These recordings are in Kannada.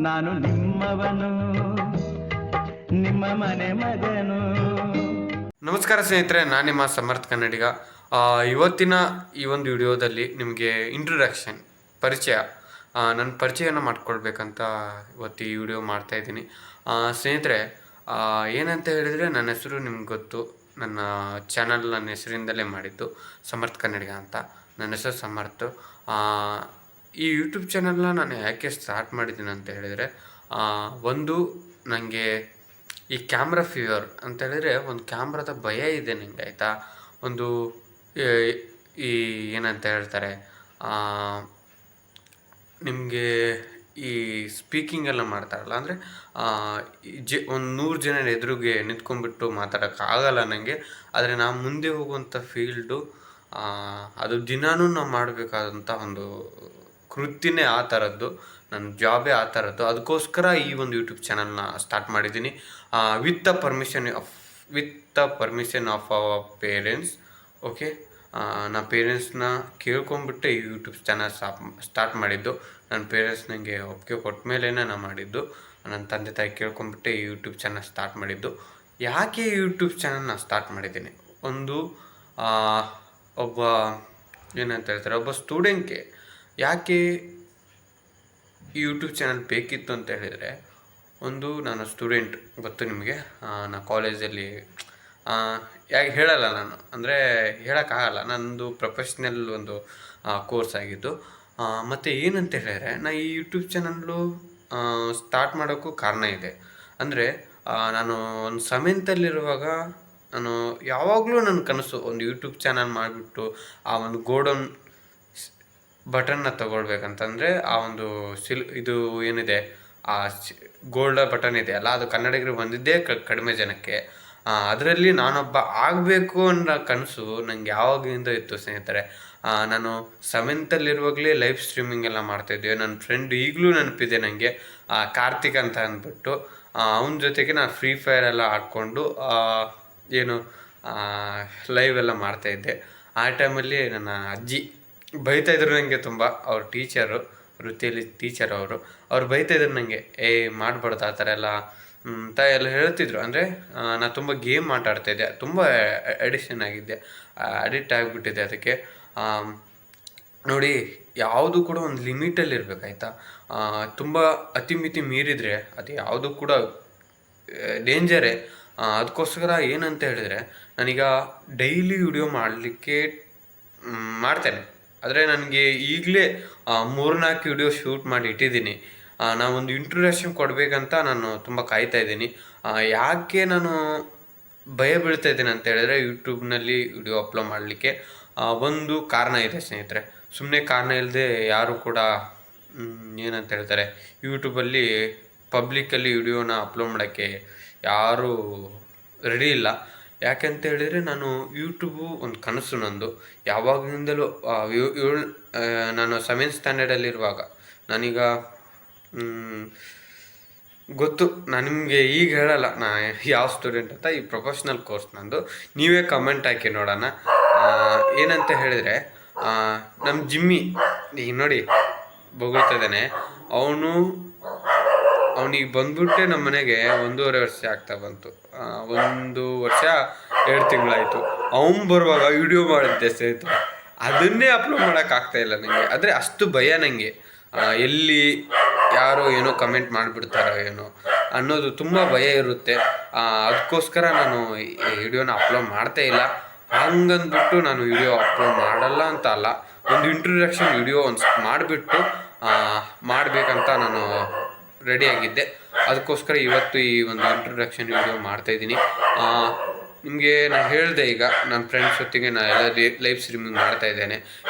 ನಾನು ನಿಮ್ಮವನು, ನಿಮ್ಮ ಮನೆ ಮಗನು. ನಮಸ್ಕಾರ ಸ್ನೇಹಿತರೆ, ನಾನು ನಿಮ್ಮ ಸಮರ್ಥ ಕನ್ನಡಿಗ. ಇವತ್ತಿನ ಈ ಒಂದು ವಿಡಿಯೋದಲ್ಲಿ ನಿಮಗೆ ಇಂಟ್ರೊಡಕ್ಷನ್ ಪರಿಚಯ, ನನ್ನ ಪರಿಚಯನ ಮಾಡ್ಕೊಳ್ಬೇಕಂತ ಇವತ್ತು ಈ ವಿಡಿಯೋ ಮಾಡ್ತಾಯಿದ್ದೀನಿ. ಸ್ನೇಹಿತರೆ, ಏನಂತ ಹೇಳಿದರೆ ನನ್ನ ಹೆಸರು ನಿಮ್ಗೆ ಗೊತ್ತು. ನನ್ನ ಚಾನಲ್ ನನ್ನ ಹೆಸರಿಂದಲೇ ಮಾಡಿದ್ದು ಸಮರ್ಥ ಕನ್ನಡಿಗ ಅಂತ. ನನ್ನ ಹೆಸರು ಸಮರ್ಥ. ಈ ಯೂಟ್ಯೂಬ್ ಚಾನಲ್ನ ನಾನು ಯಾಕೆ ಸ್ಟಾರ್ಟ್ ಮಾಡಿದ್ದೀನಿ ಅಂತ ಹೇಳಿದರೆ, ಒಂದು ನನಗೆ ಈ ಕ್ಯಾಮ್ರಾ ಫೀವರ್ ಅಂತ ಹೇಳಿದರೆ ಒಂದು ಕ್ಯಾಮ್ರಾದ ಭಯ ಇದೆ ನನಗೆ, ಆಯಿತಾ. ಒಂದು ಈ ಏನಂತ ಹೇಳ್ತಾರೆ, ನಿಮಗೆ ಈ ಸ್ಪೀಕಿಂಗ್ ಎಲ್ಲ ಮಾಡ್ತಾರಲ್ಲ, ಅಂದರೆ ಒಂದು 100 ಜನ ಎದುರಿಗೆ ನಿಂತ್ಕೊಂಡ್ಬಿಟ್ಟು ಮಾತಾಡೋಕ್ಕಾಗಲ್ಲ ನನಗೆ. ಆದರೆ ನಾನು ಮುಂದೆ ಹೋಗುವಂಥ ಫೀಲ್ಡು, ಅದು ದಿನಾನೂ ನಾವು ಮಾಡಬೇಕಾದಂಥ ಒಂದು ಕೃತ್ಯನೇ ಆ ಥರದ್ದು, ನನ್ನ ಜಾಬೇ ಆ ಥರದ್ದು. ಅದಕ್ಕೋಸ್ಕರ ಈ ಒಂದು ಯೂಟ್ಯೂಬ್ ಚಾನಲ್ನ ಸ್ಟಾರ್ಟ್ ಮಾಡಿದ್ದೀನಿ, with the permission of our parents. Okay, ನಾ ಪೇರೆಂಟ್ಸ್ನ ಕೇಳ್ಕೊಂಬಿಟ್ಟೆ ಈ ಯೂಟ್ಯೂಬ್ ಚಾನಲ್ ಸ್ಟಾರ್ಟ್ ಮಾಡಿದ್ದು. ನನ್ನ ಪೇರೆಂಟ್ಸ್ ನನಗೆ ಒಪ್ಪಿಗೆ ಕೊಟ್ಟ ಮೇಲೇ ನಾನು ಮಾಡಿದ್ದು. ನನ್ನ ತಂದೆ ತಾಯಿ ಕೇಳ್ಕೊಂಬಿಟ್ಟೆ ಈ ಯೂಟ್ಯೂಬ್ ಚಾನಲ್ ಸ್ಟಾರ್ಟ್ ಮಾಡಿದ್ದು. ಯಾಕೆ ಯೂಟ್ಯೂಬ್ ಚಾನಲ್ನ ಸ್ಟಾರ್ಟ್ ಮಾಡಿದ್ದೀನಿ? ಒಂದು ಒಬ್ಬ ಏನಂತ ಹೇಳ್ತಾರೆ, ಒಬ್ಬ ಸ್ಟೂಡೆಂಟ್ಗೆ ಯಾಕೆ ಈ ಯೂಟ್ಯೂಬ್ ಚಾನಲ್ ಬೇಕಿತ್ತು ಅಂತ ಹೇಳಿದರೆ, ಒಂದು ನಾನು ಸ್ಟೂಡೆಂಟ್, ಗೊತ್ತು ನಿಮಗೆ. ನಾನು ಕಾಲೇಜಲ್ಲಿ ಯಾಕೆ ಹೇಳಲ್ಲ ನಾನು, ಅಂದರೆ ಹೇಳೋಕ್ಕಾಗಲ್ಲ, ನನ್ನದು ಪ್ರೊಫೆಷ್ನಲ್ ಒಂದು ಕೋರ್ಸ್ ಆಗಿದ್ದು. ಮತ್ತು ಏನಂತ ಹೇಳಿದರೆ, ನಾನು ಈ ಯೂಟ್ಯೂಬ್ ಚಾನಲ್ಲು ಸ್ಟಾರ್ಟ್ ಮಾಡೋಕ್ಕೂ ಕಾರಣ ಇದೆ. ಅಂದರೆ ನಾನು ಒಂದು ಸೆವೆಂತಲ್ಲಿರುವಾಗ ನಾನು ಯಾವಾಗಲೂ ನನ್ನ ಕನಸು ಒಂದು ಯೂಟ್ಯೂಬ್ ಚಾನಲ್ ಮಾಡಿಬಿಟ್ಟು ಆ ಒಂದು ಗೋಲ್ಡನ್ ಬಟನ್ನ ತೊಗೊಳ್ಬೇಕಂತಂದರೆ, ಆ ಒಂದು ಇದು ಏನಿದೆ, ಆ ಗೋಲ್ಡ್ ಬಟನ್ ಇದೆ ಅಲ್ಲ, ಅದು ಕನ್ನಡಿಗರಿಗೆ ಬಂದಿದ್ದೇ ಕಡಿಮೆ ಜನಕ್ಕೆ. ಅದರಲ್ಲಿ ನಾನೊಬ್ಬ ಆಗಬೇಕು ಅನ್ನೋ ಕನಸು ನನಗೆ ಯಾವಾಗಿಂದ ಇತ್ತು ಸ್ನೇಹಿತರೆ. ನಾನು ಸೆವೆಂತಲ್ಲಿರುವಾಗಲೇ ಲೈವ್ ಸ್ಟ್ರೀಮಿಂಗ್ ಎಲ್ಲ ಮಾಡ್ತಾಯಿದ್ದೆ. ನನ್ನ ಫ್ರೆಂಡ್ ಈಗಲೂ ನೆನಪಿದೆ ನನಗೆ, ಕಾರ್ತಿಕ್ ಅಂತ ಅಂದ್ಬಿಟ್ಟು. ಅವನ ಜೊತೆಗೆ ನಾನು ಫ್ರೀ ಫೈರ್ ಎಲ್ಲ ಆಡಿಕೊಂಡು ಏನು ಲೈವ್ ಎಲ್ಲ ಮಾಡ್ತಾಯಿದ್ದೆ. ಆ ಟೈಮಲ್ಲಿ ನನ್ನ ಅಜ್ಜಿ ಬೈತಾಯಿದ್ರು ನನಗೆ ತುಂಬ. ಅವ್ರ ಟೀಚರು, ವೃತ್ತಿಯಲ್ಲಿ ಟೀಚರ್ ಅವ್ರು ಬೈತಾಯಿದ್ರು ನನಗೆ, ಮಾಡಬಾರ್ದು ಆ ಥರ ಎಲ್ಲ ಅಂತ ಎಲ್ಲ ಹೇಳ್ತಿದ್ರು. ಅಂದರೆ ನಾನು ತುಂಬ ಗೇಮ್ ಆಟಾಡ್ತಾಯಿದ್ದೆ, ತುಂಬ ಅಡಿಕ್ಷನ್ ಆಗಿದ್ದೆ, ಅಡಿಕ್ಟ್ ಆಗಿಬಿಟ್ಟಿದ್ದೆ ಅದಕ್ಕೆ. ನೋಡಿ, ಯಾವುದು ಕೂಡ ಒಂದು ಲಿಮಿಟಲ್ಲಿ ಇರಬೇಕಾಯ್ತಾ. ತುಂಬ ಅತಿಮಿತಿ ಮೀರಿದರೆ ಅದು ಯಾವುದು ಕೂಡ ಡೇಂಜರೇ. ಅದಕ್ಕೋಸ್ಕರ ಏನಂತ ಹೇಳಿದರೆ, ನಾನೀಗ ಡೈಲಿ ವಿಡಿಯೋ ಮಾಡಲಿಕ್ಕೆ ಮಾಡ್ತೇನೆ. ಆದರೆ ನನಗೆ ಈಗಲೇ 3-4 ವಿಡಿಯೋ ಶೂಟ್ ಮಾಡಿ ಇಟ್ಟಿದ್ದೀನಿ. ನಾವೊಂದು ಇಂಟ್ರೊಡಕ್ಷನ್ ಕೊಡಬೇಕಂತ ನಾನು ತುಂಬ ಕಾಯ್ತಾಯಿದ್ದೀನಿ. ಯಾಕೆ ನಾನು ಭಯ ಬೀಳ್ತಾಯಿದ್ದೀನಿ ಅಂತ ಹೇಳಿದ್ರೆ, ಯೂಟ್ಯೂಬ್ನಲ್ಲಿ ವಿಡಿಯೋ ಅಪ್ಲೋಡ್ ಮಾಡಲಿಕ್ಕೆ ಒಂದು ಕಾರಣ ಇದೆ ಸ್ನೇಹಿತರೆ. ಸುಮ್ಮನೆ ಕಾರಣ ಇಲ್ಲದೆ ಯಾರು ಕೂಡ ಏನಂತ ಹೇಳ್ತಾರೆ, ಯೂಟ್ಯೂಬಲ್ಲಿ ಪಬ್ಲಿಕ್ಕಲ್ಲಿ ವಿಡಿಯೋನ ಅಪ್ಲೋಡ್ ಮಾಡೋಕ್ಕೆ ಯಾರೂ ರೆಡಿ ಇಲ್ಲ. ಯಾಕೆಂತ ಹೇಳಿದರೆ, ನಾನು ಯೂಟ್ಯೂಬು ಒಂದು ಕನಸು ನಂದು ಯಾವಾಗಿಂದಲೂ. ನಾನು 7th ಸ್ಟ್ಯಾಂಡರ್ಡಲ್ಲಿರುವಾಗ, ನಾನೀಗ ಗೊತ್ತು, ನಾನು ನಿಮಗೆ ಈಗ ಹೇಳಲ್ಲ ನಾ ಯಾವ ಸ್ಟೂಡೆಂಟ್ ಅಂತ. ಈ ಪ್ರೊಫೆಷ್ನಲ್ ಕೋರ್ಸ್ ನಂದು. ನೀವೇ ಕಮೆಂಟ್ ಹಾಕಿ ನೋಡೋಣ. ಏನಂತ ಹೇಳಿದರೆ, ನಮ್ಮ ಜಿಮ್ಮಿ ಈಗ ನೋಡಿ ಬೊಗಳ್ತಾ ಇದ್ದಾನೆ. ಅವನಿಗೆ ಬಂದ್ಬಿಟ್ಟೆ ನಮ್ಮ ಮನೆಗೆ 1.5 ವರ್ಷ ಆಗ್ತಾ ಬಂತು. 1 ವರ್ಷ 2 ತಿಂಗಳಾಯಿತು. ಅವನು ಬರುವಾಗ ವಿಡಿಯೋ ಮಾಡಿದ್ದೆ ಸ್ನೇಹಿತರೆ, ಅದನ್ನೇ ಅಪ್ಲೋಡ್ ಮಾಡೋಕ್ಕಾಗ್ತಾಯಿಲ್ಲ ನನಗೆ. ಆದರೆ ಅಷ್ಟು ಭಯ ನನಗೆ, ಎಲ್ಲಿ ಯಾರೋ ಏನೋ ಕಮೆಂಟ್ ಮಾಡಿಬಿಡ್ತಾರೋ ಏನೋ ಅನ್ನೋದು ತುಂಬ ಭಯ ಇರುತ್ತೆ. ಅದಕ್ಕೋಸ್ಕರ ನಾನು ಈ ವಿಡಿಯೋನ ಅಪ್ಲೋಡ್ ಮಾಡ್ತಾಯಿಲ್ಲ. ಹಂಗಂದ್ಬಿಟ್ಟು ನಾನು ವಿಡಿಯೋ ಅಪ್ಲೋಡ್ ಮಾಡಲ್ಲ ಅಂತ ಅಲ್ಲ, ಒಂದು ಇಂಟ್ರೊಡಕ್ಷನ್ ವಿಡಿಯೋ ಮಾಡಿಬಿಟ್ಟು ಮಾಡಬೇಕಂತ ನಾನು ರೆಡಿಯಾಗಿದ್ದೆ. ಅದಕ್ಕೋಸ್ಕರ ಇವತ್ತು ಈ ಒಂದು ಇಂಟ್ರೊಡಕ್ಷನ್ ವಿಡಿಯೋ ಮಾಡ್ತಾಯಿದ್ದೀನಿ. ನಿಮಗೆ ನಾನು ಹೇಳಿದೆ, ಈಗ ನನ್ನ ಫ್ರೆಂಡ್ಸ್ ಜೊತೆಗೆ ನಾನು ಎಲ್ಲ ಲೈವ್ ಸ್ಟ್ರೀಮಿಂಗ್ ಮಾಡ್ತಾಯಿದ್ದೇನೆ.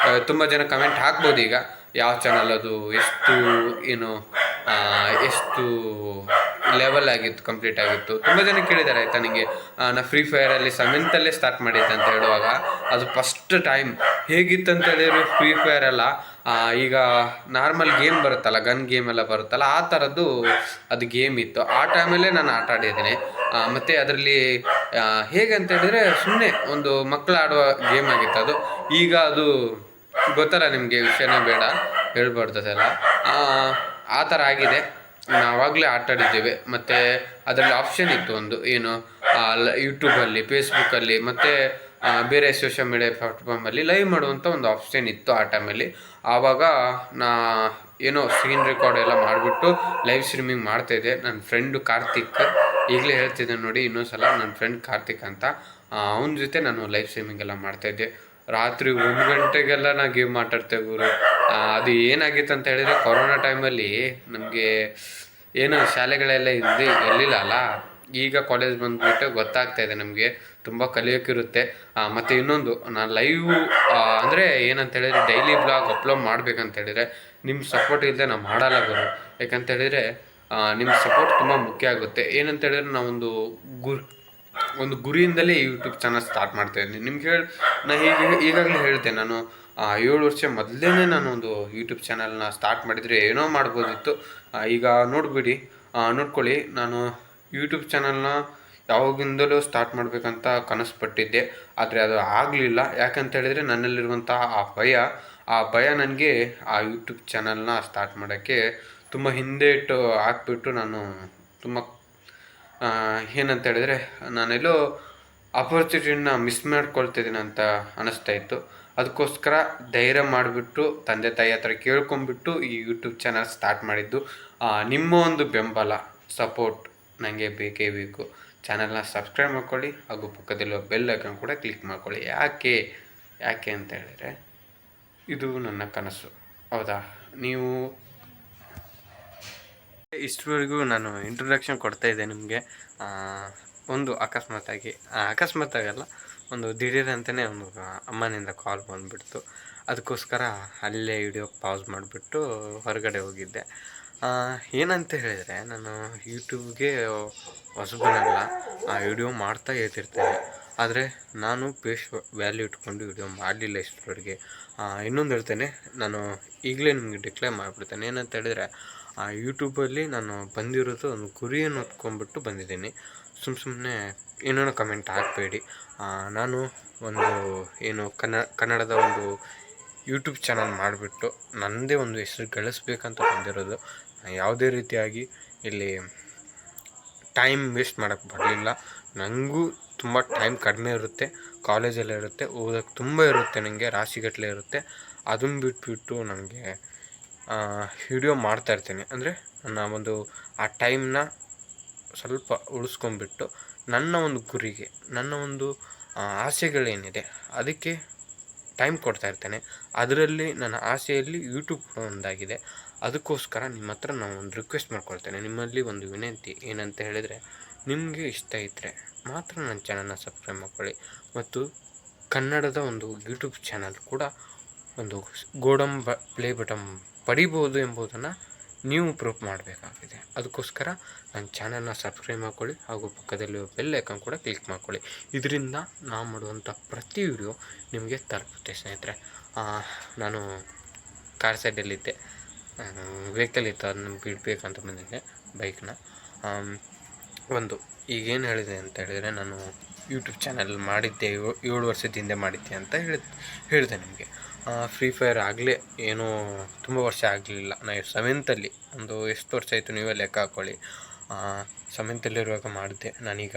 ತುಂಬ ಜನ ಕಮೆಂಟ್ ಹಾಕ್ಬೋದು, ಈಗ ಯಾವ ಚಾನಲ್ ಅದು, ಎಷ್ಟು ಲೆವೆಲ್ ಆಗಿತ್ತು, ಕಂಪ್ಲೀಟ್ ಆಗಿತ್ತು. ತುಂಬ ಜನ ಕೇಳಿದ್ದಾರೆ ಆಯಿತಾ ನನಗೆ. ನಾನು ಫ್ರೀ ಫೈರಲ್ಲಿ 7th ಸ್ಟಾರ್ಟ್ ಮಾಡಿದ್ದೆ ಅಂತ ಹೇಳುವಾಗ, ಅದು ಫಸ್ಟ್ ಟೈಮ್ ಹೇಗಿತ್ತಂತ ಹೇಳಿದ್ರೆ, ಫ್ರೀ ಫೈರೆಲ್ಲ ಈಗ ನಾರ್ಮಲ್ ಗೇಮ್ ಬರುತ್ತಲ್ಲ, ಗನ್ ಗೇಮ್ ಎಲ್ಲ ಬರುತ್ತಲ್ಲ, ಆ ಥರದ್ದು ಅದು ಗೇಮ್ ಇತ್ತು. ಆ ಟೈಮಲ್ಲೇ ನಾನು ಆಟ ಆಡಿದ್ದೀನಿ. ಮತ್ತು ಅದರಲ್ಲಿ ಹೇಗಂತ ಹೇಳಿದರೆ, ಸುಮ್ಮನೆ ಒಂದು ಮಕ್ಕಳು ಆಡುವ ಗೇಮ್ ಆಗಿತ್ತು ಅದು. ಈಗ ಅದು ಗೊತ್ತಲ್ಲ ನಿಮಗೆ, ವಿಷಯನೇ ಬೇಡ ಹೇಳ್ಬಾರ್ದದೆಲ್ಲ. ಆ ಥರ ಆಗಿದೆ. ನಾವಾಗಲೇ ಆಟ ಆಡಿದ್ದೇವೆ. ಮತ್ತು ಅದರಲ್ಲಿ ಆಪ್ಷನ್ ಇತ್ತು ಒಂದು ಏನು, ಯೂಟ್ಯೂಬಲ್ಲಿ, ಫೇಸ್ಬುಕ್ಕಲ್ಲಿ ಮತ್ತು ಬೇರೆ ಸೋಷಿಯಲ್ ಮೀಡಿಯಾ ಪ್ಲಾಟ್ಫಾರ್ಮಲ್ಲಿ ಲೈವ್ ಮಾಡುವಂಥ ಒಂದು ಆಪ್ಷನ್ ಇತ್ತು ಆ ಟೈಮಲ್ಲಿ. ಆವಾಗ ನಾ ಏನೋ ಸ್ಕ್ರೀನ್ ರೆಕಾರ್ಡ್ ಎಲ್ಲ ಮಾಡಿಬಿಟ್ಟು ಲೈವ್ ಸ್ಟ್ರೀಮಿಂಗ್ ಮಾಡ್ತಾಯಿದ್ದೆ. ನನ್ನ ಫ್ರೆಂಡು ಕಾರ್ತಿಕ್, ಈಗಲೇ ಹೇಳ್ತಿದ್ದೆ ನೋಡಿ ಇನ್ನೊಂದು ಸಲ, ನನ್ನ ಫ್ರೆಂಡ್ ಕಾರ್ತಿಕ್ ಅಂತ, ಅವನ ಜೊತೆ ನಾನು ಲೈವ್ ಸ್ಟ್ರೀಮಿಂಗ್ ಎಲ್ಲ ಮಾಡ್ತಾಯಿದ್ದೆ. ರಾತ್ರಿ 1 ಗಂಟೆಗೆಲ್ಲ ನಾ ಗೇಮ್ ಆಟಾಡ್ತೇವೆ ಗುರು. ಅದು ಏನಾಗಿತ್ತು ಅಂತ ಹೇಳಿದರೆ, ಕೊರೋನಾ ಟೈಮಲ್ಲಿ ನಮಗೆ ಏನು ಶಾಲೆಗಳೆಲ್ಲ ಇರಲಿಲ್ಲ ಅಲ್ಲ. ಈಗ ಕಾಲೇಜ್ ಬಂದುಬಿಟ್ಟು ಗೊತ್ತಾಗ್ತಾ ಇದೆ ನಮಗೆ, ತುಂಬ ಕಲಿಯೋಕ್ಕಿರುತ್ತೆ. ಮತ್ತು ಇನ್ನೊಂದು, ನಾನು ಲೈವ್ ಅಂದರೆ ಏನಂತ ಹೇಳಿದರೆ, ಡೈಲಿ ಬ್ಲಾಗ್ ಅಪ್ಲೋಡ್ ಮಾಡ್ಬೇಕಂತ ಹೇಳಿದರೆ ನಿಮ್ಮ ಸಪೋರ್ಟ್ ಇಲ್ಲದೆ ನಾನು ಮಾಡಲ್ಲ ಗುರು. ಯಾಕಂತ ಹೇಳಿದರೆ ನಿಮ್ಮ ಸಪೋರ್ಟ್ ತುಂಬ ಮುಖ್ಯ ಆಗುತ್ತೆ. ಏನಂತ ಹೇಳಿದ್ರೆ, ನಾವೊಂದು ಗುರಿಯಿಂದಲೇ ಯೂಟ್ಯೂಬ್ ಚಾನಲ್ ಸ್ಟಾರ್ಟ್ ಮಾಡ್ತಾಯಿದ್ದೀನಿ. ನಿಮ್ಗೆ ನಾನು ಈಗಾಗಲೇ ಹೇಳ್ತೆ, ನಾನು 7 ವರ್ಷ ಮೊದಲೇ ನಾನು ಒಂದು ಯೂಟ್ಯೂಬ್ ಚಾನಲ್ನ ಸ್ಟಾರ್ಟ್ ಮಾಡಿದರೆ ಏನೋ ಮಾಡ್ಬೋದಿತ್ತು. ಈಗ ನೋಡ್ಕೊಳ್ಳಿ, ನಾನು ಯೂಟ್ಯೂಬ್ ಚಾನಲ್ನ ಯಾವಾಗಿಂದಲೂ ಸ್ಟಾರ್ಟ್ ಮಾಡಬೇಕಂತ ಕನಸು ಪಟ್ಟಿದ್ದೆ. ಆದರೆ ಅದು ಆಗಲಿಲ್ಲ. ಯಾಕಂತ ಹೇಳಿದರೆ, ನನ್ನಲ್ಲಿರುವಂತಹ ಆ ಭಯ ನನಗೆ ಆ ಯೂಟ್ಯೂಬ್ ಚಾನಲ್ನ ಸ್ಟಾರ್ಟ್ ಮಾಡೋಕ್ಕೆ ತುಂಬ ಹಿಂದೆ ಇಟ್ಟು ಹಾಕ್ಬಿಟ್ಟು, ನಾನು ತುಂಬ ಏನಂತ ಹೇಳಿದರೆ, ನಾನೆಲ್ಲೋ ಅಪರ್ಚುನಿಟಿನ ಮಿಸ್ ಮಾಡ್ಕೊಳ್ತಿದ್ದೀನಿ ಅಂತ ಅನ್ನಿಸ್ತಾ ಇತ್ತು. ಅದಕ್ಕೋಸ್ಕರ ಧೈರ್ಯ ಮಾಡಿಬಿಟ್ಟು ತಂದೆ ತಾಯಿ ಹತ್ರ ಕೇಳ್ಕೊಂಬಿಟ್ಟು ಈ ಯೂಟ್ಯೂಬ್ ಚಾನಲ್ ಸ್ಟಾರ್ಟ್ ಮಾಡಿದ್ದು. ನಿಮ್ಮ ಒಂದು ಬೆಂಬಲ, ಸಪೋರ್ಟ್ ನನಗೆ ಬೇಕೇ ಬೇಕು. ಚಾನಲ್ನ ಸಬ್ಸ್ಕ್ರೈಬ್ ಮಾಡ್ಕೊಳ್ಳಿ, ಹಾಗೂ ಪಕ್ಕದಲ್ಲಿರೋ ಬೆಲ್ ಐಕಾನ್ ಕೂಡ ಕ್ಲಿಕ್ ಮಾಡ್ಕೊಳ್ಳಿ. ಯಾಕೆ ಅಂತ ಹೇಳಿದರೆ, ಇದು ನನ್ನ ಕನಸು, ಹೌದಾ? ನೀವು ಇಷ್ಟವರೆಗೂ ನಾನು ಇಂಟ್ರೊಡಕ್ಷನ್ ಕೊಡ್ತಾಯಿದ್ದೆ ನಿಮಗೆ. ಒಂದು ಅಕಸ್ಮಾತಾಗಲ್ಲ, ಒಂದು ದಿಢೀರಂತಲೇ ಒಂದು ಅಮ್ಮನಿಂದ ಕಾಲ್ ಬಂದುಬಿಡ್ತು. ಅದಕ್ಕೋಸ್ಕರ ಅಲ್ಲೇ ವಿಡಿಯೋ ಪಾಸ್ ಮಾಡಿಬಿಟ್ಟು ಹೊರಗಡೆ ಹೋಗಿದ್ದೆ. ಏನಂತ ಹೇಳಿದರೆ, ನಾನು ಯೂಟ್ಯೂಬ್ಗೆ ಹೊಸಬನಲ್ಲ, ವಿಡಿಯೋ ಮಾಡ್ತಾ ಇರ್ತಿರ್ತೇನೆ. ಆದರೆ ನಾನು ಫೇಸ್ ವ್ಯಾಲ್ಯೂ ಇಟ್ಕೊಂಡು ವಿಡಿಯೋ ಮಾಡಲಿಲ್ಲ ಇಷ್ಟರವರೆಗೆ. ಇನ್ನೊಂದು ಹೇಳ್ತೇನೆ, ನಾನು ಈಗಲೇ ನಿಮಗೆ ಡಿಕ್ಲೇರ್ ಮಾಡಿಬಿಡ್ತೇನೆ. ಏನಂತ ಹೇಳಿದರೆ, ಯೂಟ್ಯೂಬಲ್ಲಿ ನಾನು ಬಂದಿರೋದು ಒಂದು ಗುರಿಯನ್ನು ಹೊತ್ಕೊಂಡ್ಬಿಟ್ಟು ಬಂದಿದ್ದೀನಿ. ಸುಮ್ಮನೆ ಏನೇನೋ ಕಮೆಂಟ್ ಹಾಕಬೇಡಿ. ನಾನು ಒಂದು ಕನ್ನಡದ ಒಂದು ಯೂಟ್ಯೂಬ್ ಚಾನಲ್ ಮಾಡಿಬಿಟ್ಟು ನನ್ನದೇ ಒಂದು ಹೆಸರು ಗಳಿಸ್ಬೇಕಂತ ಬಂದಿರೋದು. ಯಾವುದೇ ರೀತಿಯಾಗಿ ಇಲ್ಲಿ ಟೈಮ್ ವೇಸ್ಟ್ ಮಾಡೋಕ್ಕೆ ಬರಲಿಲ್ಲ. ನನಗೂ ತುಂಬ ಟೈಮ್ ಕಡಿಮೆ ಇರುತ್ತೆ, ಕಾಲೇಜೆಲ್ಲ ಇರುತ್ತೆ, ಓದೋಕ್ಕೆ ತುಂಬ ಇರುತ್ತೆ, ನನಗೆ ರಾಶಿಗಟ್ಟಲೆ ಇರುತ್ತೆ. ಅದನ್ನು ಬಿಟ್ಬಿಟ್ಟು ನನಗೆ ವಿಡಿಯೋ ಮಾಡ್ತಾಯಿರ್ತೀನಿ. ಅಂದರೆ ನನ್ನ ಒಂದು ಆ ಟೈಮ್ನ ಸ್ವಲ್ಪ ಉಳಿಸ್ಕೊಂಡ್ಬಿಟ್ಟು ನನ್ನ ಒಂದು ಗುರಿಗೆ, ನನ್ನ ಒಂದು ಆಸೆಗಳೇನಿದೆ ಅದಕ್ಕೆ ಟೈಮ್ ಕೊಡ್ತಾಯಿರ್ತೇನೆ. ಅದರಲ್ಲಿ ನನ್ನ ಆಸೆಯಲ್ಲಿ ಯೂಟ್ಯೂಬ್ ಒಂದಾಗಿದೆ. ಅದಕ್ಕೋಸ್ಕರ ನಿಮ್ಮ ಹತ್ರ ನಾನು ಒಂದು ರಿಕ್ವೆಸ್ಟ್ ಮಾಡ್ಕೊಳ್ತೇನೆ, ನಿಮ್ಮಲ್ಲಿ ಒಂದು ವಿನಂತಿ ಏನಂತ ಹೇಳಿದರೆ, ನಿಮಗೆ ಇಷ್ಟ ಇದ್ದರೆ ಮಾತ್ರ ನನ್ನ ಚಾನಲ್ನ ಸಬ್ಸ್ಕ್ರೈಬ್ ಮಾಡ್ಕೊಳ್ಳಿ. ಮತ್ತು ಕನ್ನಡದ ಒಂದು ಯೂಟ್ಯೂಬ್ ಚಾನಲ್ ಕೂಡ ಒಂದು ಗೋಲ್ಡನ್ ಪ್ಲೇ ಬಟನ್ ಪಡಿಬೋದು ಎಂಬುದನ್ನು ನೀವು ಪ್ರೂಫ್ ಮಾಡಬೇಕಾಗಿದೆ. ಅದಕ್ಕೋಸ್ಕರ ನನ್ನ ಚಾನಲ್ನ ಸಬ್ಸ್ಕ್ರೈಬ್ ಮಾಡ್ಕೊಳ್ಳಿ, ಹಾಗೂ ಪಕ್ಕದಲ್ಲಿ ಬೆಲ್ ಐಕಾನ್ ಕೂಡ ಕ್ಲಿಕ್ ಮಾಡ್ಕೊಳ್ಳಿ. ಇದರಿಂದ ನಾವು ಮಾಡುವಂಥ ಪ್ರತಿ ವಿಡಿಯೋ ನಿಮಗೆ ತಲುಪುತ್ತೆ ಸ್ನೇಹಿತರೆ. ನಾನು ಕಾರ್ ಸೈಡಲ್ಲಿದ್ದೆ, ವೆಹಿಕಲ್ ಇತ್ತು, ಅದನ್ನು ಬಿಡಬೇಕಂತ ಬಂದಿದ್ದೆ ಬೈಕ್ನ. ಈಗೇನು ಹೇಳಿದೆ ಅಂತ ಹೇಳಿದರೆ, ನಾನು ಯೂಟ್ಯೂಬ್ ಚಾನಲ್ ಮಾಡಿದ್ದೆ 7 ವರ್ಷದ ಹಿಂದೆ ಮಾಡಿದ್ದೆ ಅಂತ ಹೇಳಿದೆ ನಿಮಗೆ. ಫ್ರೀ ಫೈರ್ ಆಗಲೇ ಏನೂ ತುಂಬ ವರ್ಷ ಆಗಲಿಲ್ಲ. ನಾನು 7th ಒಂದು ಎಷ್ಟು ವರ್ಷ ಆಯಿತು ನೀವೇ ಲೆಕ್ಕ ಹಾಕ್ಕೊಳ್ಳಿ. 7th ಮಾಡಿದ್ದೆ. ನಾನೀಗ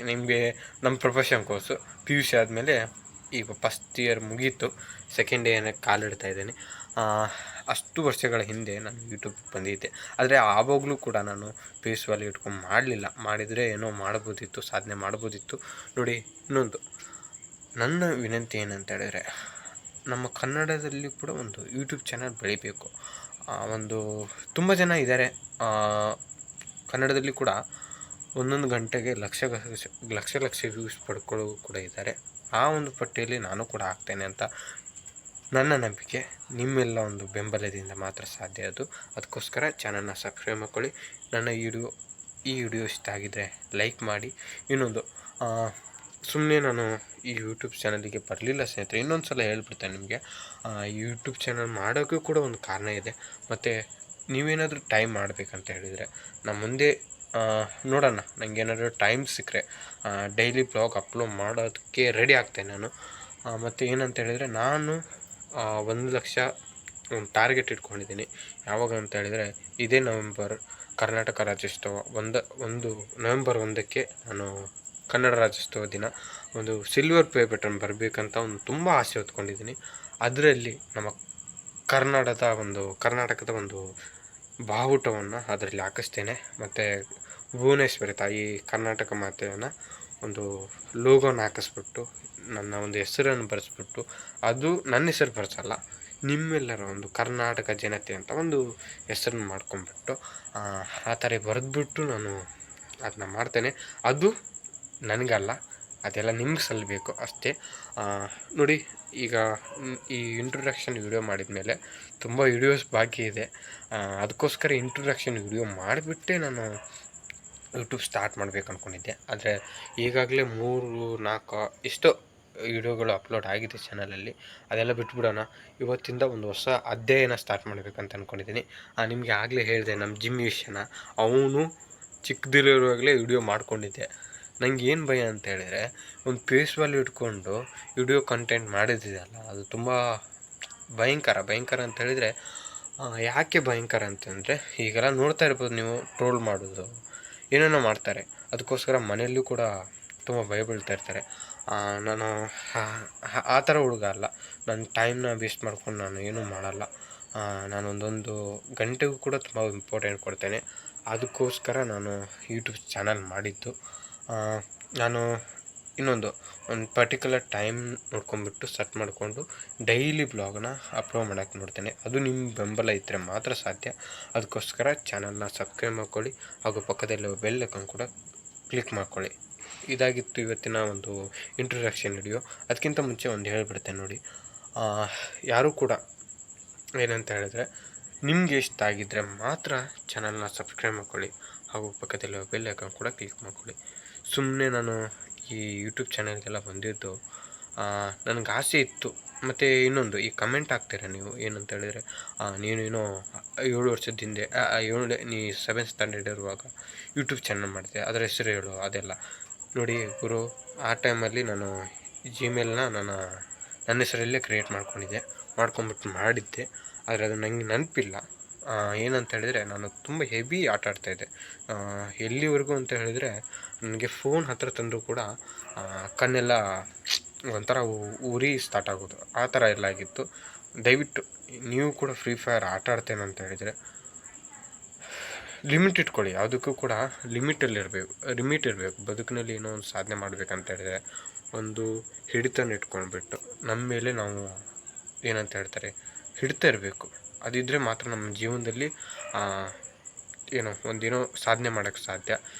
ನಿಮಗೆ ನಮ್ಮ ಪ್ರೊಫೆಷನ್ ಕೋರ್ಸು PUC ಆದಮೇಲೆ ಈಗ ಫಸ್ಟ್ ಇಯರ್ ಮುಗೀತು, ಸೆಕೆಂಡ್ ಇಯರ್ನಾಗ ಕಾಲಿಡ್ತಾ ಇದ್ದೇನೆ. ಅಷ್ಟು ವರ್ಷಗಳ ಹಿಂದೆ ನಾನು ಯೂಟ್ಯೂಬ್ ಬಂದಿದ್ದೆ. ಆದರೆ ಆವಾಗಲೂ ಕೂಡ ನಾನು ಫೇಸ್ ವ್ಯಾಲ್ಯೂ ಇಟ್ಕೊಂಡು ಮಾಡಲಿಲ್ಲ. ಮಾಡಿದರೆ ಏನೋ ಮಾಡ್ಬೋದಿತ್ತು, ಸಾಧನೆ ಮಾಡ್ಬೋದಿತ್ತು. ನೋಡಿ, ಇನ್ನೊಂದು ನನ್ನ ವಿನಂತಿ ಏನಂತ ಹೇಳಿದರೆ, ನಮ್ಮ ಕನ್ನಡದಲ್ಲಿ ಕೂಡ ಒಂದು ಯೂಟ್ಯೂಬ್ ಚಾನಲ್ ಬೆಳಿಬೇಕು. ತುಂಬ ಜನ ಇದ್ದಾರೆ ಕನ್ನಡದಲ್ಲಿ ಕೂಡ, ಒಂದೊಂದು ಗಂಟೆಗೆ ಲಕ್ಷ ವ್ಯೂಸ್ ಪಡ್ಕೊಳ್ಳೋ ಕೂಡ ಇದ್ದಾರೆ. ಆ ಒಂದು ಪಟ್ಟಿಯಲ್ಲಿ ನಾನು ಕೂಡ ಆಗ್ತೇನೆ ಅಂತ ನನ್ನ ನಂಬಿಕೆ. ನಿಮ್ಮೆಲ್ಲ ಒಂದು ಬೆಂಬಲದಿಂದ ಮಾತ್ರ ಸಾಧ್ಯ ಅದು. ಅದಕ್ಕೋಸ್ಕರ ಚಾನಲ್ನ ಸಬ್ಸ್ಕ್ರೈಬ್ ಮಾಡ್ಕೊಳ್ಳಿ. ನನ್ನ ಈ ವಿಡಿಯೋ ಇಷ್ಟ ಆಗಿದ್ದರೆ ಲೈಕ್ ಮಾಡಿ. ಇನ್ನೊಂದು, ಸುಮ್ಮನೆ ನಾನು ಈ ಯೂಟ್ಯೂಬ್ ಚಾನಲಿಗೆ ಬರಲಿಲ್ಲ ಸ್ನೇಹಿತರೆ, ಇನ್ನೊಂದು ಸಲ ಹೇಳ್ಬಿಡ್ತೇನೆ ನಿಮಗೆ. ಯೂಟ್ಯೂಬ್ ಚಾನಲ್ ಮಾಡೋಕ್ಕೂ ಕೂಡ ಒಂದು ಕಾರಣ ಇದೆ. ಮತ್ತು ನೀವೇನಾದರೂ ಟೈಮ್ ಮಾಡಬೇಕಂತ ಹೇಳಿದರೆ, ನಾನು ಮುಂದೆ ನೋಡೋಣ, ನನಗೇನಾದರೂ ಟೈಮ್ ಸಿಕ್ಕರೆ ಡೈಲಿ ಬ್ಲಾಗ್ ಅಪ್ಲೋಡ್ ಮಾಡೋದಕ್ಕೆ ರೆಡಿ ಆಗ್ತೇನೆ ನಾನು. ಮತ್ತು ಏನಂತ ಹೇಳಿದರೆ, ನಾನು 1 ಲಕ್ಷ ಒಂದು ಟಾರ್ಗೆಟ್ ಇಟ್ಕೊಂಡಿದ್ದೀನಿ. ಯಾವಾಗ ಅಂತ ಹೇಳಿದರೆ ಇದೇ ನವೆಂಬರ್ ಕರ್ನಾಟಕ ರಾಜ್ಯೋತ್ಸವ ಒಂದು ನವೆಂಬರ್ 1ಕ್ಕೆ ನಾನು ಕನ್ನಡ ರಾಜ್ಯೋತ್ಸವ ದಿನ ಒಂದು ಸಿಲ್ವರ್ ಪ್ಲೇ ಬಟನ್ ಬರಬೇಕಂತ ಒಂದು ತುಂಬ ಆಸೆ ಹೊತ್ಕೊಂಡಿದ್ದೀನಿ. ಅದರಲ್ಲಿ ನಮ್ಮ ಕರ್ನಾಟಕದ ಒಂದು ಬಾವುಟವನ್ನು ಅದರಲ್ಲಿ ಹಾಕಿಸ್ತೇನೆ. ಮತ್ತು ಭುವನೇಶ್ವರಿ ತಾಯಿ ಕರ್ನಾಟಕ ಮಾತೆಯನ್ನು ಒಂದು ಲೋಗೋನ ಹಾಕಿಸ್ಬಿಟ್ಟು ನನ್ನ ಒಂದು ಹೆಸರನ್ನು ಬರೆಸ್ಬಿಟ್ಟು, ಅದು ನನ್ನ ಹೆಸರು ಬರೆಸಲ್ಲ, ನಿಮ್ಮೆಲ್ಲರ ಒಂದು ಕರ್ನಾಟಕ ಜನತೆ ಅಂತ ಒಂದು ಹೆಸರನ್ನು ಮಾಡ್ಕೊಂಡ್ಬಿಟ್ಟು ಆ ಥರ ಬರೆದ್ಬಿಟ್ಟು ನಾನು ಅದನ್ನ ಮಾಡ್ತೇನೆ. ಅದು ನನಗಲ್ಲ, ಅದೆಲ್ಲ ನಿಮ್ಗೆ ಸಲ್ಲಬೇಕು ಅಷ್ಟೇ. ನೋಡಿ, ಈಗ ಈ ಇಂಟ್ರೊಡಕ್ಷನ್ ವಿಡಿಯೋ ಮಾಡಿದ ಮೇಲೆ ತುಂಬ ವಿಡಿಯೋಸ್ ಬಾಕಿ ಇದೆ. ಅದಕ್ಕೋಸ್ಕರ ಇಂಟ್ರೊಡಕ್ಷನ್ ವಿಡಿಯೋ ಮಾಡಿಬಿಟ್ಟೆ ನಾನು ಯೂಟ್ಯೂಬ್ ಸ್ಟಾರ್ಟ್ ಮಾಡಬೇಕು ಅಂದ್ಕೊಂಡಿದ್ದೆ. ಆದರೆ ಈಗಾಗಲೇ 3-4 ಎಷ್ಟೋ ವಿಡಿಯೋಗಳು ಅಪ್ಲೋಡ್ ಆಗಿದೆ ಚಾನಲಲ್ಲಿ. ಅದೆಲ್ಲ ಬಿಟ್ಬಿಡೋಣ. ಇವತ್ತಿಂದ ಒಂದು ಹೊಸ ಅಧ್ಯಾಯನ ಸ್ಟಾರ್ಟ್ ಮಾಡಬೇಕಂತ ಅಂದ್ಕೊಂಡಿದ್ದೀನಿ. ನಿಮಗೆ ಆಗಲೇ ಹೇಳಿದೆ ನಮ್ಮ ಜಿಮ್ ವಿಷಯನ. ಅವನು ಚಿಕ್ಕದಿರುವಾಗಲೇ ವಿಡಿಯೋ ಮಾಡ್ಕೊಂಡಿದ್ದೆ. ನಂಗೆ ಏನು ಭಯ ಅಂತ ಹೇಳಿದರೆ, ಒಂದು ಫೇಸ್ ವ್ಯಾಲ್ಯೂ ಇಟ್ಕೊಂಡು ವಿಡಿಯೋ ಕಂಟೆಂಟ್ ಮಾಡಿದ್ದಿದೆಯಲ್ಲ, ಅದು ತುಂಬ ಭಯಂಕರ ಅಂತ ಹೇಳಿದರೆ, ಯಾಕೆ ಭಯಂಕರ ಅಂತಂದರೆ, ಈಗೆಲ್ಲ ನೋಡ್ತಾ ಇರ್ಬೋದು ನೀವು, ಟ್ರೋಲ್ ಮಾಡೋದು ಏನೇನೋ ಮಾಡ್ತಾರೆ. ಅದಕ್ಕೋಸ್ಕರ ಮನೆಯಲ್ಲೂ ಕೂಡ ತುಂಬ ಭಯ ಬೀಳ್ತಾ ಇರ್ತಾರೆ. ನಾನು ಆ ಥರ ಹುಡುಗ ಅಲ್ಲ. ನನ್ನ ಟೈಮ್ನ ವೇಸ್ಟ್ ಮಾಡ್ಕೊಂಡು ನಾನು ಏನೂ ಮಾಡಲ್ಲ. ನಾನು ಒಂದೊಂದು ಗಂಟೆಗೂ ಕೂಡ ತುಂಬ ಇಂಪಾರ್ಟೆಂಟ್ ಕೊಡ್ತೇನೆ. ಅದಕ್ಕೋಸ್ಕರ ನಾನು ಯೂಟ್ಯೂಬ್ ಚಾನಲ್ ಮಾಡಿದ್ದು. ನಾನು ಒಂದು ಪರ್ಟಿಕ್ಯುಲರ್ ಟೈಮ್ ನೋಡ್ಕೊಂಡ್ಬಿಟ್ಟು ಸೆಟ್ ಮಾಡಿಕೊಂಡು ಡೈಲಿ ಬ್ಲಾಗ್ನ ಅಪ್ಲೋಡ್ ಮಾಡೋಕ್ಕೆ ನೋಡ್ತೇನೆ. ಅದು ನಿಮ್ಮ ಬೆಂಬಲ ಇದ್ದರೆ ಮಾತ್ರ ಸಾಧ್ಯ. ಅದಕ್ಕೋಸ್ಕರ ಚಾನಲ್ನ ಸಬ್ಸ್ಕ್ರೈಬ್ ಮಾಡ್ಕೊಳ್ಳಿ, ಹಾಗೂ ಪಕ್ಕದಲ್ಲಿ ಬೆಲ್ ಐಕಾನ್ ಕೂಡ ಕ್ಲಿಕ್ ಮಾಡ್ಕೊಳ್ಳಿ. ಇದಾಗಿತ್ತು ಇವತ್ತಿನ ಒಂದು ಇಂಟ್ರೊಡಕ್ಷನ್ ವಿಡಿಯೋ. ಅದಕ್ಕಿಂತ ಮುಂಚೆ ಒಂದು ಹೇಳಿಬಿಡ್ತೇನೆ ನೋಡಿ, ಯಾರೂ ಕೂಡ ಏನಂತ ಹೇಳಿದ್ರೆ, ನಿಮಗೆ ಇಷ್ಟ ಆಗಿದ್ದರೆ ಮಾತ್ರ ಚಾನಲ್ನ ಸಬ್ಸ್ಕ್ರೈಬ್ ಮಾಡ್ಕೊಳ್ಳಿ, ಹಾಗೂ ಪಕ್ಕದಲ್ಲಿ ಬೆಲ್ ಐಕಾನ್ ಕೂಡ ಕ್ಲಿಕ್ ಮಾಡ್ಕೊಳ್ಳಿ. ಸುಮ್ಮನೆ ನಾನು ಈ ಯೂಟ್ಯೂಬ್ ಚಾನಲ್ಗೆಲ್ಲ ಬಂದಿದ್ದು ನನಗೆ ಆಸೆ ಇತ್ತು. ಮತ್ತು ಇನ್ನೊಂದು, ಈ ಕಮೆಂಟ್ ಹಾಕ್ತೀರ ನೀವು, ಏನಂತ ಹೇಳಿದರೆ, ನೀನು ಏನೋ 7 ವರ್ಷದ ಹಿಂದೆ ನೀ 7th ಸ್ಟ್ಯಾಂಡರ್ಡ್ ಇರುವಾಗ ಯೂಟ್ಯೂಬ್ ಚಾನಲ್ ಮಾಡಿದೆ, ಅದರ ಹೆಸರು ಹೇಳು. ಅದೆಲ್ಲ ನೋಡಿ ಗುರು, ಆ ಟೈಮಲ್ಲಿ ನಾನು ಜಿಮೇಲ್ನ ನನ್ನ ಹೆಸರಲ್ಲೇ ಕ್ರಿಯೇಟ್ ಮಾಡ್ಕೊಂಬಿಟ್ಟು ಮಾಡಿದ್ದೆ. ಆದರೆ ಅದು ನನಗೆ ನೆನಪಿಲ್ಲ. ಏನಂತ ಹೇಳಿದರೆ, ನಾನು ತುಂಬ ಹೆವಿ ಆಟ ಆಡ್ತಾಯಿದ್ದೆ. ಎಲ್ಲಿವರೆಗೂ ಅಂತ ಹೇಳಿದರೆ, ನನಗೆ ಫೋನ್ ಹತ್ತಿರ ತಂದರೂ ಕೂಡ ಕಣ್ಣೆಲ್ಲ ಒಂಥರ ಉರಿ ಸ್ಟಾರ್ಟ್ ಆಗೋದು, ಆ ಥರ ಎಲ್ಲ ಆಗಿತ್ತು. ದಯವಿಟ್ಟು ನೀವು ಕೂಡ ಫ್ರೀ ಫೈರ್ ಆಟ ಆಡ್ತೇನೆ ಅಂತ ಹೇಳಿದರೆ ಲಿಮಿಟ್ ಇಟ್ಕೊಳ್ಳಿ. ಯಾವುದಕ್ಕೂ ಕೂಡ ಲಿಮಿಟ್ ಇರಬೇಕು. ಬದುಕಿನಲ್ಲಿ ಏನೋ ಒಂದು ಸಾಧನೆ ಮಾಡಬೇಕಂತ ಹೇಳಿದರೆ ಒಂದು ಹಿಡಿತನ ಇಟ್ಕೊಂಡ್ಬಿಟ್ಟು ನಮ್ಮ ಮೇಲೆ ನಾವು ಏನಂತ ಹೇಳ್ತಾರೆ, ಹಿಡಿತಾ ಇರಬೇಕು. ಅದಿದ್ದರೆ ಮಾತ್ರ ನಮ್ಮ ಜೀವನದಲ್ಲಿ ಒಂದೇನೋ ಸಾಧನೆ ಮಾಡೋಕ್ಕೆ ಸಾಧ್ಯ.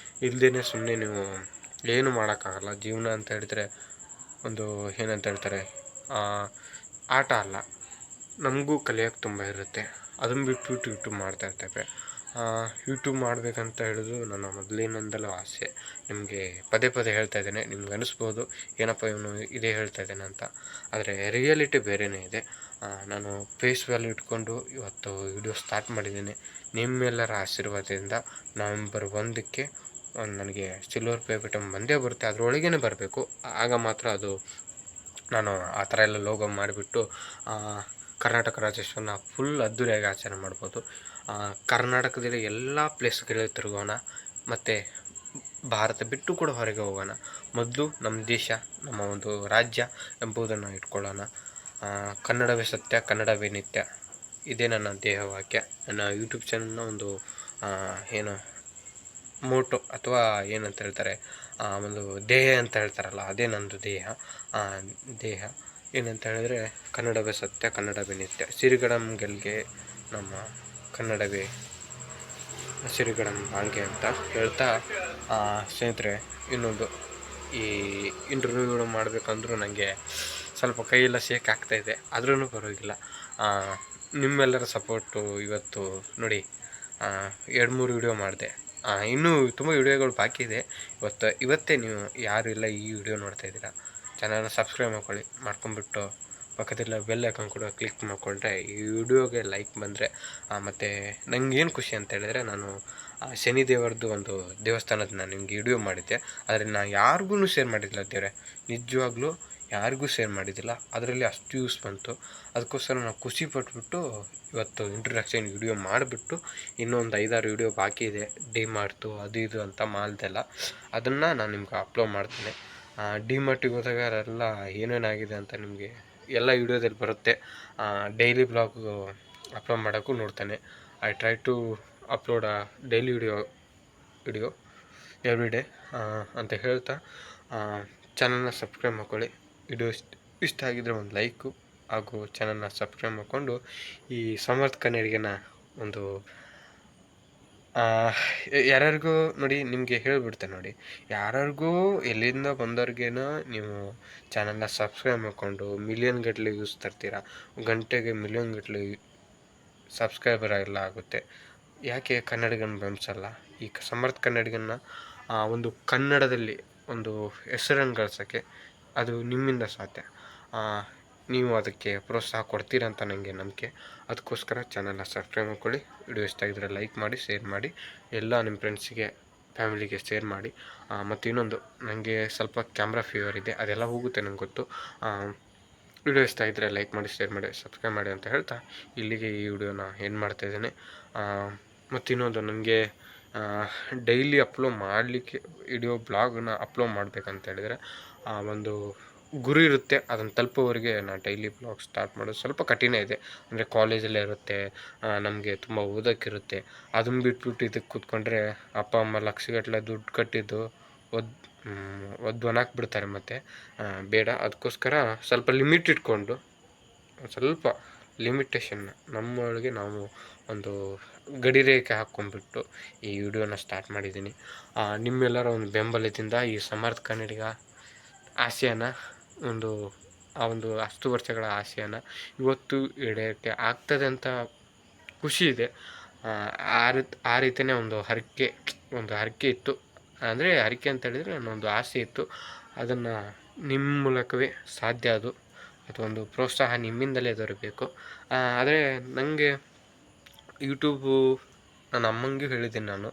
ಇಲ್ಲದೇ ಸುಮ್ಮನೆ ನೀವು ಏನು ಮಾಡೋಕ್ಕಾಗಲ್ಲ. ಜೀವನ ಅಂತ ಹೇಳಿದರೆ ಒಂದು ಏನಂತ ಹೇಳ್ತಾರೆ, ಆಟ ಅಲ್ಲ. ನಮಗೂ ಕಲಿಯೋಕ್ಕೆ ತುಂಬ ಇರುತ್ತೆ. ಅದನ್ನು ಬಿಟ್ಬಿಟ್ಟು ಯೂಟ್ಯೂಬ್ ಮಾಡ್ತಾಯಿರ್ತೇವೆ. ಯೂಟ್ಯೂಬ್ ಮಾಡಬೇಕಂತ ಹೇಳೋದು ನನ್ನ ಮೊದಲಿನಿಂದಲೂ ಆಸೆ. ನಿಮಗೆ ಪದೇ ಹೇಳ್ತಾ ಇದ್ದೇನೆ, ನಿಮ್ಗೆ ಅನಿಸ್ಬೋದು ಏನಪ್ಪ ಇವನು ಇದೇ ಹೇಳ್ತಾ ಇದ್ದೇನೆ ಅಂತ. ಆದರೆ ರಿಯಾಲಿಟಿ ಬೇರೆಯೇ ಇದೆ. ನಾನು ಫೇಸ್ ವ್ಯಾಲ್ಯೂ ಇಟ್ಕೊಂಡು ಇವತ್ತು ವಿಡಿಯೋ ಸ್ಟಾರ್ಟ್ ಮಾಡಿದ್ದೀನಿ. ನಿಮ್ಮೆಲ್ಲರ ಆಶೀರ್ವಾದದಿಂದ ನವೆಂಬರ್ 1ಕ್ಕೆ ನನಗೆ ಸಿಲ್ವರ್ ಪ್ಲೇ ಬಟನ್ ಬಂದೇ ಬರುತ್ತೆ. ಅದರೊಳಗೇ ಬರಬೇಕು. ಆಗ ಮಾತ್ರ ಅದು ನಾನು ಆ ಥರ ಎಲ್ಲ ಲೋಗೋ ಮಾಡಿಬಿಟ್ಟು ಕರ್ನಾಟಕ ರಾಜ್ಯೋತ್ಸವನ ಫುಲ್ ಅದ್ದೂರಿಯಾಗಿ ಆಚರಣೆ ಮಾಡ್ಬೋದು. ಕರ್ನಾಟಕದಲ್ಲಿ ಎಲ್ಲ ಪ್ಲೇಸ್ಗಳಿಗೆ ತಿರುಗೋಣ, ಮತ್ತು ಭಾರತ ಬಿಟ್ಟು ಕೂಡ ಹೊರಗೆ ಹೋಗೋಣ. ಮೊದಲು ನಮ್ಮ ದೇಶ, ನಮ್ಮ ಒಂದು ರಾಜ್ಯ ಎಂಬುದನ್ನು ಇಟ್ಕೊಳ್ಳೋಣ. ಕನ್ನಡವೇ ಸತ್ಯ, ಕನ್ನಡವೇ ನಿತ್ಯ, ಇದೇ ನನ್ನ ದೇಹವಾಕ್ಯ. ನನ್ನ ಯೂಟ್ಯೂಬ್ ಚಾನಲ್ನ ಒಂದು ಮೋಟೋ ಅಥವಾ ಏನಂತ ಹೇಳ್ತಾರೆ, ಒಂದು ದೇಹ ಅಂತ ಹೇಳ್ತಾರಲ್ಲ, ಅದೇ ನನ್ನದು ದೇಹ. ಏನಂತ ಹೇಳಿದರೆ, ಕನ್ನಡವೇ ಸತ್ಯ, ಕನ್ನಡವೇ ನಿತ್ಯ, ಸಿರಿಗಡಂ ಗೆಲ್ಗೆ ನಮ್ಮ ಕನ್ನಡವೇ ಸಿರಿಗಡಂ ಬಾಳ್ಗೆ ಅಂತ ಹೇಳ್ತಾ, ಸ್ನೇಹಿತರೆ, ಇನ್ನೊಂದು, ಈ ಇಂಟರ್ವ್ಯೂಗಳು ಮಾಡಬೇಕಂದ್ರೂ ನನಗೆ ಸ್ವಲ್ಪ ಕೈಯೆಲ್ಲ ಶೇಕ್ ಆಗ್ತಾಯಿದೆ. ಆದ್ರೂ ಪರವಾಗಿಲ್ಲ. ನಿಮ್ಮೆಲ್ಲರ ಸಪೋರ್ಟು ಇವತ್ತು ನೋಡಿ 2-3 ವಿಡಿಯೋ ಮಾಡಿದೆ. ಇನ್ನೂ ತುಂಬ ವಿಡಿಯೋಗಳು ಬಾಕಿ ಇದೆ. ಇವತ್ತೇ ನೀವು ಯಾರು ಇಲ್ಲ ಈ ವಿಡಿಯೋ ನೋಡ್ತಾಯಿದ್ದೀರಾ, ಚಾನಲ್ನ ಸಬ್ಸ್ಕ್ರೈಬ್ ಮಾಡ್ಕೊಂಬಿಟ್ಟು ಪಕ್ಕದಲ್ಲ ಬೆಲ್ ಐಕಾನ್ ಕೂಡ ಕ್ಲಿಕ್ ಮಾಡಿಕೊಂಡ್ರೆ ಈ ವಿಡಿಯೋಗೆ ಲೈಕ್ ಬಂದರೆ, ಮತ್ತು ನನಗೇನು ಖುಷಿ ಅಂತ ಹೇಳಿದರೆ, ನಾನು ಶನಿದೇವರದ್ದು ಒಂದು ದೇವಸ್ಥಾನದ ನಾನು ನಿಮಗೆ ವಿಡಿಯೋ ಮಾಡಿದ್ದೆ. ಆದರೆ ನಾನು ಯಾರಿಗೂ ಶೇರ್ ಮಾಡಿಲ್ಲ ದೇವರೇ. ನಿಜವಾಗ್ಲೂ ಯಾರಿಗೂ ಶೇರ್ ಮಾಡಿದ್ದಿಲ್ಲ. ಅದರಲ್ಲಿ ಅಷ್ಟು ಯೂಸ್ ಬಂತು. ಅದಕ್ಕೋಸ್ಕರ ನಾವು ಖುಷಿ ಪಟ್ಬಿಟ್ಟು ಇವತ್ತು ಇಂಟ್ರೊಡಕ್ಷನ್ ವಿಡಿಯೋ ಮಾಡಿಬಿಟ್ಟು ಇನ್ನೊಂದು 5-6 ವಿಡಿಯೋ ಬಾಕಿ ಇದೆ, ಡಿಮಾರ್ಟ್ದು ಅದು ಇದು ಅಂತ ಮಾಲ್ದೆಲ್ಲ. ಅದನ್ನು ನಾನು ನಿಮ್ಗೆ ಅಪ್ಲೋಡ್ ಮಾಡ್ತೇನೆ. ಡಿಮಾರ್ಟಿಗೆ ಹೋದಾಗ ಎಲ್ಲ ಏನೇನಾಗಿದೆ ಅಂತ ನಿಮಗೆ ಎಲ್ಲ ವಿಡಿಯೋದಲ್ಲಿ ಬರುತ್ತೆ. ಡೈಲಿ ಬ್ಲಾಗ್ ಅಪ್ಲೋಡ್ ಮಾಡೋಕ್ಕೂ ನೋಡ್ತೇನೆ. I try to upload daily video every day ಅಂತ ಹೇಳ್ತಾ ಚಾನಲ್ನ ಸಬ್ಸ್ಕ್ರೈಬ್ ಮಾಡ್ಕೊಳ್ಳಿ. ವಿಡಿಯೋ ಇಷ್ಟ ಆಗಿದ್ದರೆ ಒಂದು ಲೈಕು ಹಾಗೂ ಚಾನಲ್ನ ಸಬ್ಸ್ಕ್ರೈಬ್ ಮಾಡಿಕೊಂಡು ಈ ಸಮರ್ಥ ಕನ್ನಡಿಗನ ಒಂದು ಯಾರ್ಯಾರಿಗೂ ನೋಡಿ ನಿಮಗೆ ಹೇಳಿಬಿಡ್ತೇನೆ ನೋಡಿ, ಯಾರ್ಯಾರಿಗೂ ಎಲ್ಲಿಂದ ಬಂದವ್ರಿಗೇನೋ ನೀವು ಚಾನಲ್ನ ಸಬ್ಸ್ಕ್ರೈಬ್ ಮಾಡಿಕೊಂಡು ಮಿಲಿಯನ್ ಗಟ್ಟಲೆ ಯೂಸ್ ತರ್ತೀರಾ, ಗಂಟೆಗೆ ಮಿಲಿಯನ್ ಗಟ್ಟಲೆ ಸಬ್ಸ್ಕ್ರೈಬರ್ ಎಲ್ಲ ಆಗುತ್ತೆ. ಯಾಕೆ ಕನ್ನಡಿಗನ ಬೆಂಬಲಿಸಲ್ಲ? ಈ ಸಮರ್ಥ ಕನ್ನಡಿಗನ ಒಂದು ಕನ್ನಡದಲ್ಲಿ ಒಂದು ಹೆಸರನ್ನು ಗಳಿಸೋಕ್ಕೆ ಅದು ನಿಮ್ಮಿಂದ ಸಾಧ್ಯ. ನೀವು ಅದಕ್ಕೆ ಪ್ರೋತ್ಸಾಹ ಕೊಡ್ತೀರ ಅಂತ ನನಗೆ ನಂಬಿಕೆ. ಅದಕ್ಕೋಸ್ಕರ ಚಾನಲ್ನ ಸಬ್ಸ್ಕ್ರೈಬ್ ಮಾಡ್ಕೊಳ್ಳಿ. ವಿಡಿಯೋ ಇಷ್ಟ ಆಗಿದ್ರೆ ಲೈಕ್ ಮಾಡಿ, ಶೇರ್ ಮಾಡಿ, ಎಲ್ಲ ನಿಮ್ಮ ಫ್ರೆಂಡ್ಸಿಗೆ ಫ್ಯಾಮಿಲಿಗೆ ಶೇರ್ ಮಾಡಿ. ಮತ್ತು ಇನ್ನೊಂದು, ನನಗೆ ಸ್ವಲ್ಪ ಕ್ಯಾಮ್ರಾ ಫೀವರ್ ಇದೆ, ಅದೆಲ್ಲ ಹೋಗುತ್ತೆ ನನಗೆ ಗೊತ್ತು. ವಿಡಿಯೋ ಇಷ್ಟ ಆಗಿದ್ರೆ ಲೈಕ್ ಮಾಡಿ, ಶೇರ್ ಮಾಡಿ, ಸಬ್ಸ್ಕ್ರೈಬ್ ಮಾಡಿ ಅಂತ ಹೇಳ್ತಾ ಇಲ್ಲಿಗೆ ಈ ವಿಡಿಯೋನ ಏನು ಮಾಡ್ತಾಯಿದ್ದೇನೆ. ಮತ್ತು ಇನ್ನೊಂದು, ನನಗೆ ಡೈಲಿ ಅಪ್ಲೋಡ್ ಮಾಡಲಿಕ್ಕೆ ವಿಡಿಯೋ ಬ್ಲಾಗ್ನ ಅಪ್ಲೋಡ್ ಮಾಡಬೇಕಂತ ಹೇಳಿದರೆ ಒಂದು ಗುರಿ ಇರುತ್ತೆ. ಅದನ್ನು ತಲುಪೋವರೆಗೆ ನಾನು ಡೈಲಿ ಬ್ಲಾಗ್ ಸ್ಟಾರ್ಟ್ ಮಾಡೋದು ಸ್ವಲ್ಪ ಕಠಿಣ ಇದೆ. ಅಂದರೆ ಕಾಲೇಜಲ್ಲೇ ಇರುತ್ತೆ, ನಮಗೆ ತುಂಬ ಓದೋಕ್ಕಿರುತ್ತೆ. ಅದನ್ನು ಬಿಟ್ಬಿಟ್ಟು ಇದಕ್ಕೆ ಕೂತ್ಕೊಂಡ್ರೆ ಅಪ್ಪ ಅಮ್ಮ ಲಕ್ಷಗಟ್ಟಲೆ ದುಡ್ಡು ಕಟ್ಟಿದ್ದು ಒದ್ದು ಮತ್ತು ಬೇಡ. ಅದಕ್ಕೋಸ್ಕರ ಸ್ವಲ್ಪ ಲಿಮಿಟ್ ಇಟ್ಕೊಂಡು, ಸ್ವಲ್ಪ ಲಿಮಿಟೇಷನ್ ನಮ್ಮೊಳಗೆ ನಾವು ಒಂದು ಗಡಿರೇಖೆ ಹಾಕ್ಕೊಂಡ್ಬಿಟ್ಟು ಈ ವಿಡಿಯೋನ ಸ್ಟಾರ್ಟ್ ಮಾಡಿದ್ದೀನಿ. ನಿಮ್ಮೆಲ್ಲರ ಒಂದು ಬೆಂಬಲದಿಂದ ಈ ಸಮರ್ಥ ಕನ್ನಡಿಗ ಆಸೆಯನ್ನು ಒಂದು 10 ವರ್ಷಗಳ ಆಸೆಯನ್ನು ಇವತ್ತು ಈಡೇರಿಕೆ ಆಗ್ತದೆ ಅಂತ ಖುಷಿ ಇದೆ. ಆ ರೀತಿಯೇ ಒಂದು ಹರಕೆ ಇತ್ತು. ಅಂದರೆ ಹರಕೆ ಅಂತ ಹೇಳಿದರೆ ನನ್ನೊಂದು ಆಸೆ ಇತ್ತು. ಅದನ್ನು ನಿಮ್ಮ ಮೂಲಕವೇ ಸಾಧ್ಯ. ಅದೊಂದು ಪ್ರೋತ್ಸಾಹ ನಿಮ್ಮಿಂದಲೇ ದೊರಕಬೇಕು. ಆದರೆ ನನಗೆ ಯೂಟ್ಯೂಬು, ನನ್ನ ಅಮ್ಮಂಗೆ ಹೇಳಿದ್ದೀನಿ ನಾನು,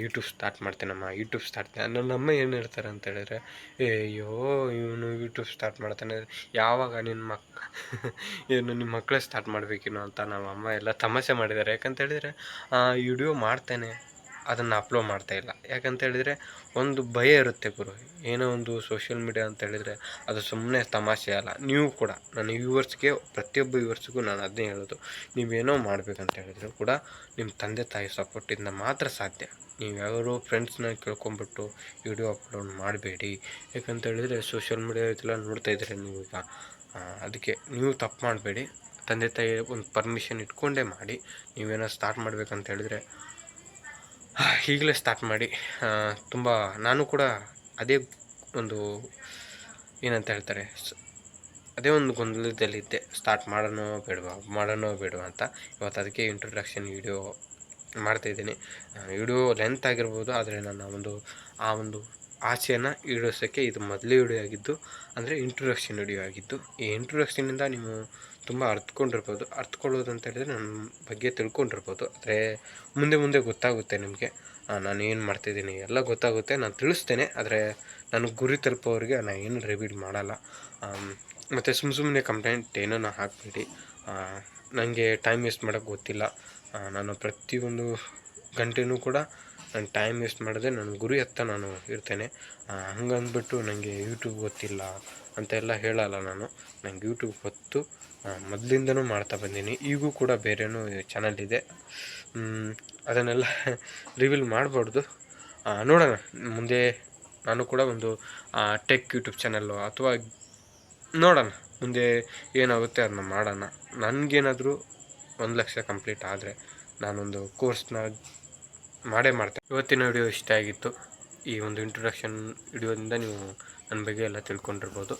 ಯೂಟ್ಯೂಬ್ ಸ್ಟಾರ್ಟ್ ಮಾಡ್ತೇನಮ್ಮ, ಯೂಟ್ಯೂಬ್ ಸ್ಟಾರ್ಟ್. ನನ್ನ ಅಮ್ಮ ಏನು ಹೇಳ್ತಾರೆ ಅಂತ ಹೇಳಿದ್ರೆ, ಅಯ್ಯೋ ಇವನು ಯೂಟ್ಯೂಬ್ ಸ್ಟಾರ್ಟ್ ಮಾಡ್ತಾನೆ, ಯಾವಾಗ ನಿಮ್ಮ ಮಕ್ಕಳೇ ಸ್ಟಾರ್ಟ್ ಮಾಡಬೇಕೇನೋ ಅಂತ ನಮ್ಮ ಅಮ್ಮ ಎಲ್ಲ ತಮಾಷೆ ಮಾಡಿದ್ದಾರೆ. ಯಾಕಂತ ಹೇಳಿದರೆ ವಿಡಿಯೋ ಮಾಡ್ತೇನೆ, ಅದನ್ನು ಅಪ್ಲೋಡ್ ಮಾಡ್ತಾಯಿಲ್ಲ. ಯಾಕಂತ ಹೇಳಿದರೆ ಒಂದು ಭಯ ಇರುತ್ತೆ ಗುರು. ಏನೋ ಒಂದು ಸೋಷಿಯಲ್ ಮೀಡಿಯಾ ಅಂತ ಹೇಳಿದರೆ ಅದು ಸುಮ್ಮನೆ ತಮಾಷೆ ಅಲ್ಲ. ನೀವು ಕೂಡ ನನ್ನ ವ್ಯೂವರ್ಸ್ಗೆ, ಪ್ರತಿಯೊಬ್ಬ ವ್ಯೂವರ್ಸ್ಗೂ ನಾನು ಅದನ್ನೇ ಹೇಳೋದು, ನೀವೇನೋ ಮಾಡಬೇಕಂತ ಹೇಳಿದ್ರು ಕೂಡ ನಿಮ್ಮ ತಂದೆ ತಾಯಿ ಸಪೋರ್ಟಿಂದ ಮಾತ್ರ ಸಾಧ್ಯ. ನೀವು ಯಾರೋ ಫ್ರೆಂಡ್ಸ್ನ ಕೇಳ್ಕೊಂಬಿಟ್ಟು ವಿಡಿಯೋ ಅಪ್ಲೋಡ್ ಮಾಡಬೇಡಿ. ಯಾಕಂತ ಹೇಳಿದರೆ ಸೋಷಿಯಲ್ ಮೀಡಿಯಾ ಇದೆಲ್ಲ ನೋಡ್ತಾ ಇದ್ದೀರಿ ನೀವೀಗ. ಅದಕ್ಕೆ ನೀವು ತಪ್ಪು ಮಾಡಬೇಡಿ. ತಂದೆ ತಾಯಿ ಒಂದು ಪರ್ಮಿಷನ್ ಇಟ್ಕೊಂಡೇ ಮಾಡಿ. ನೀವೇನೋ ಸ್ಟಾರ್ಟ್ ಮಾಡಬೇಕಂತ ಹೇಳಿದರೆ ಈಗಲೇ ಸ್ಟಾರ್ಟ್ ಮಾಡಿ. ತುಂಬ ನಾನು ಕೂಡ ಅದೇ ಒಂದು ಏನಂತ ಹೇಳ್ತಾರೆ, ಅದೇ ಒಂದು ಗೊಂದಲದಲ್ಲಿದ್ದೆ, ಸ್ಟಾರ್ಟ್ ಮಾಡೋಣೋ ಬೇಡವಾ ಅಂತ. ಇವತ್ತು ಅದಕ್ಕೆ ಇಂಟ್ರೊಡಕ್ಷನ್ ವಿಡಿಯೋ ಮಾಡ್ತಾಯಿದ್ದೀನಿ. ವಿಡಿಯೋ ಲೆಂತ್ ಆಗಿರ್ಬೋದು, ಆದರೆ ನನ್ನ ಒಂದು ಆಸೆಯನ್ನು ಈಡೇರಿಸೋಕ್ಕೆ ಇದು ಮೊದಲೇ ವಿಡಿಯೋ ಆಗಿದ್ದು, ಅಂದರೆ ಇಂಟ್ರೊಡಕ್ಷನ್ ವಿಡಿಯೋ ಆಗಿದ್ದು. ಈ ಇಂಟ್ರೊಡಕ್ಷನಿಂದ ನೀವು ತುಂಬ ಅರ್ಥಕೊಳ್ಳೋದು ಅಂತ ಹೇಳಿದರೆ ನನ್ನ ಬಗ್ಗೆ ತಿಳ್ಕೊಂಡಿರ್ಬೋದು. ಆದರೆ ಮುಂದೆ ಗೊತ್ತಾಗುತ್ತೆ ನಿಮಗೆ, ನಾನು ಏನು ಮಾಡ್ತಿದ್ದೀನಿ ಎಲ್ಲ ಗೊತ್ತಾಗುತ್ತೆ. ನಾನು ತಿಳಿಸ್ತೇನೆ, ಆದರೆ ನನಗೆ ಗುರಿ ತಲುಪೋರಿಗೆ ನಾನು ಏನು ರಿವೀಲ್ ಮಾಡಲ್ಲ. ಮತ್ತು ಸುಮ್ಮನೆ ಕಂಪ್ಲೇಂಟ್ ಏನೋ ಹಾಕಬೇಡಿ. ನನಗೆ ಟೈಮ್ ವೇಸ್ಟ್ ಮಾಡೋಕ್ಕೆ ಗೊತ್ತಿಲ್ಲ. ನಾನು ಪ್ರತಿಯೊಂದು ಗಂಟೆನೂ ಕೂಡ ನಾನು ಟೈಮ್ ವೇಸ್ಟ್ ಮಾಡಿದೆ ನನ್ನ ಗುರಿ ಹತ್ತ ನಾನು ಇರ್ತೇನೆ. ಹಂಗಂದ್ಬಿಟ್ಟು ನನಗೆ ಯೂಟ್ಯೂಬ್ ಗೊತ್ತಿಲ್ಲ ಅಂತೆಲ್ಲ ಹೇಳಲ್ಲ ನಾನು. ನನಗೆ ಯೂಟ್ಯೂಬ್ ಗೊತ್ತು, ಮೊದಲಿಂದನೂ ಮಾಡ್ತಾ ಬಂದೀನಿ. ಈಗೂ ಕೂಡ ಬೇರೆನೂ ಚಾನಲ್ ಇದೆ, ಅದನ್ನೆಲ್ಲ ರಿವೀಲ್ ಮಾಡಬಾರ್ದು. ನೋಡೋಣ ಮುಂದೆ ನಾನು ಕೂಡ ಒಂದು ಟೆಕ್ ಯೂಟ್ಯೂಬ್ ಚಾನಲ್ಲು ಅಥವಾ ನೋಡೋಣ ಮುಂದೆ ಏನಾಗುತ್ತೆ ಅದನ್ನ ಮಾಡೋಣ. ನನಗೇನಾದರೂ 1 ಲಕ್ಷ ಕಂಪ್ಲೀಟ್ ಆದರೆ ನಾನೊಂದು ಕೋರ್ಸ್ನ ಮಾಡ್ತೇನೆ. ಇವತ್ತಿನ ವಿಡಿಯೋ ಇಷ್ಟ ಆಗಿತ್ತು. ಈ ಒಂದು ಇಂಟ್ರೊಡಕ್ಷನ್ ವಿಡಿಯೋದಿಂದ ನೀವು ನನ್ನ ಬಗ್ಗೆ ಎಲ್ಲ ತಿಳ್ಕೊಂಡಿರ್ಬೋದು.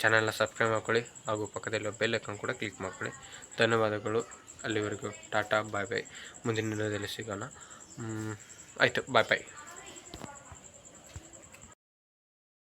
ಚಾನಲ್ನ ಸಬ್ಸ್ಕ್ರೈಬ್ ಮಾಡ್ಕೊಳ್ಳಿ ಹಾಗೂ ಪಕ್ಕದಲ್ಲಿ ಬೆಲ್ ಐಕಾನ್ ಕೂಡ ಕ್ಲಿಕ್ ಮಾಡ್ಕೊಳ್ಳಿ. ಧನ್ಯವಾದಗಳು. ಅಲ್ಲಿವರೆಗೂ ಟಾಟಾ, ಬಾಯ್. ಮುಂದಿನ ವಿಡಿಯೋದಲ್ಲಿ ಸಿಗೋಣ. ಆಯಿತು, ಬಾಯ್.